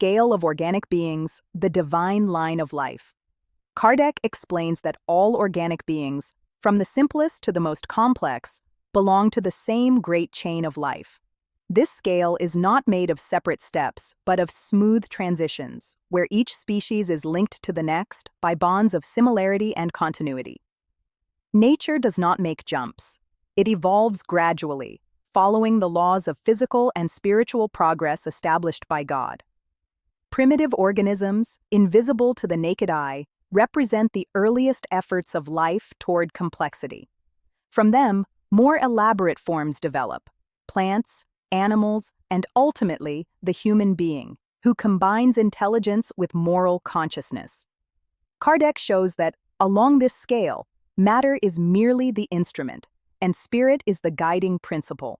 scale of organic beings, the divine line of life. Kardec explains that all organic beings, from the simplest to the most complex, belong to the same great chain of life. This scale is not made of separate steps, but of smooth transitions, where each species is linked to the next by bonds of similarity and continuity. Nature does not make jumps. It evolves gradually, following the laws of physical and spiritual progress established by God. Primitive organisms, invisible to the naked eye, represent the earliest efforts of life toward complexity. From them, more elaborate forms develop: plants, animals, and ultimately the human being, who combines intelligence with moral consciousness. Kardec shows that, along this scale, matter is merely the instrument, and spirit is the guiding principle.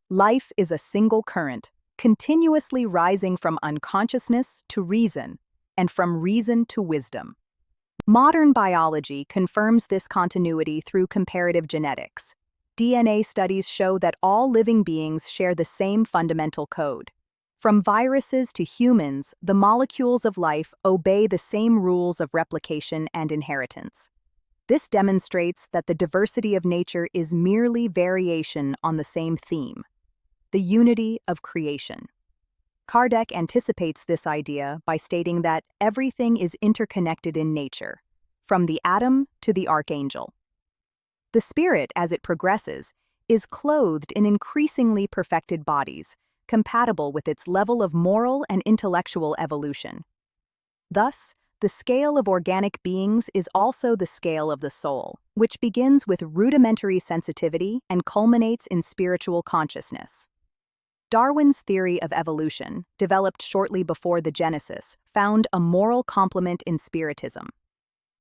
Life is a single current, continuously rising from unconsciousness to reason, and from reason to wisdom. Modern biology confirms this continuity through comparative genetics. DNA studies show that all living beings share the same fundamental code. From viruses to humans, the molecules of life obey the same rules of replication and inheritance. This demonstrates that the diversity of nature is merely variation on the same theme: the unity of creation. Kardec anticipates this idea by stating that everything is interconnected in nature, from the atom to the archangel. The spirit, as it progresses, is clothed in increasingly perfected bodies, compatible with its level of moral and intellectual evolution. Thus, the scale of organic beings is also the scale of the soul, which begins with rudimentary sensitivity and culminates in spiritual consciousness. Darwin's theory of evolution, developed shortly before the Genesis, found a moral complement in spiritism.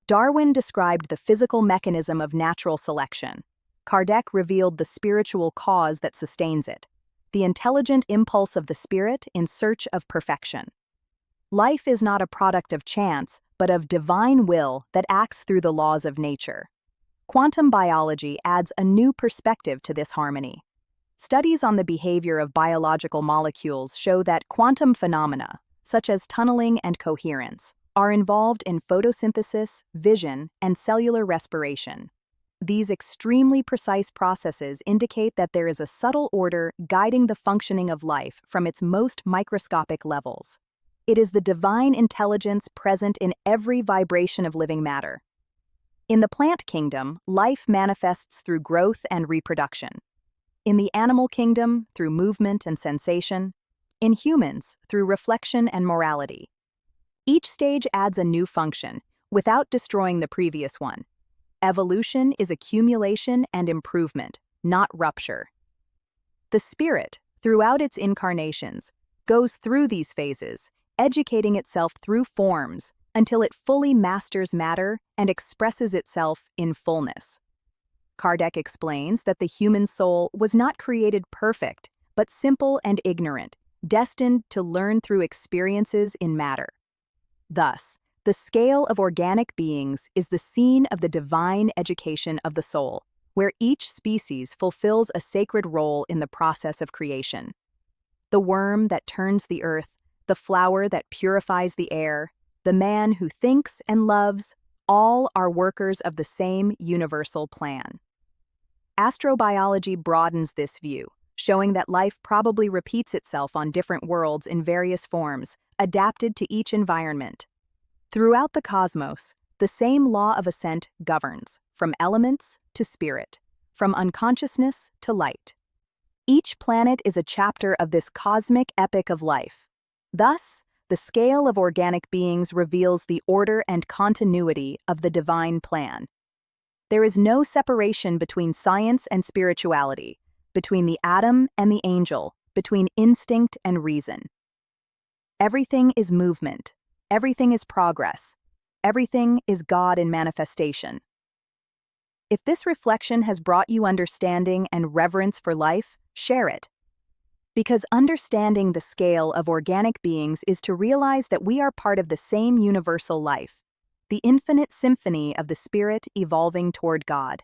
Darwin described the physical mechanism of natural selection. Kardec revealed the spiritual cause that sustains it, the intelligent impulse of the spirit in search of perfection. Life is not a product of chance, but of divine will that acts through the laws of nature. Quantum biology adds a new perspective to this harmony. Studies on the behavior of biological molecules show that quantum phenomena, such as tunneling and coherence, are involved in photosynthesis, vision, and cellular respiration. These extremely precise processes indicate that there is a subtle order guiding the functioning of life from its most microscopic levels. It is the divine intelligence present in every vibration of living matter. In the plant kingdom, life manifests through growth and reproduction. In the animal kingdom, through movement and sensation. In humans, through reflection and morality. Each stage adds a new function, without destroying the previous one. Evolution is accumulation and improvement, not rupture. The spirit, throughout its incarnations, goes through these phases, educating itself through forms until it fully masters matter and expresses itself in fullness. Kardec explains that the human soul was not created perfect, but simple and ignorant, destined to learn through experiences in matter. Thus, the scale of organic beings is the scene of the divine education of the soul, where each species fulfills a sacred role in the process of creation. The worm that turns the earth, the flower that purifies the air, the man who thinks and loves, all are workers of the same universal plan. Astrobiology broadens this view, showing that life probably repeats itself on different worlds in various forms, adapted to each environment. Throughout the cosmos, the same law of ascent governs, from elements to spirit, from unconsciousness to light. Each planet is a chapter of this cosmic epic of life. Thus, the scale of organic beings reveals the order and continuity of the divine plan. There is no separation between science and spirituality, between the atom and the angel, between instinct and reason. Everything is movement. Everything is progress. Everything is God in manifestation. If this reflection has brought you understanding and reverence for life, share it. Because understanding the scale of organic beings is to realize that we are part of the same universal life, the infinite symphony of the spirit evolving toward God.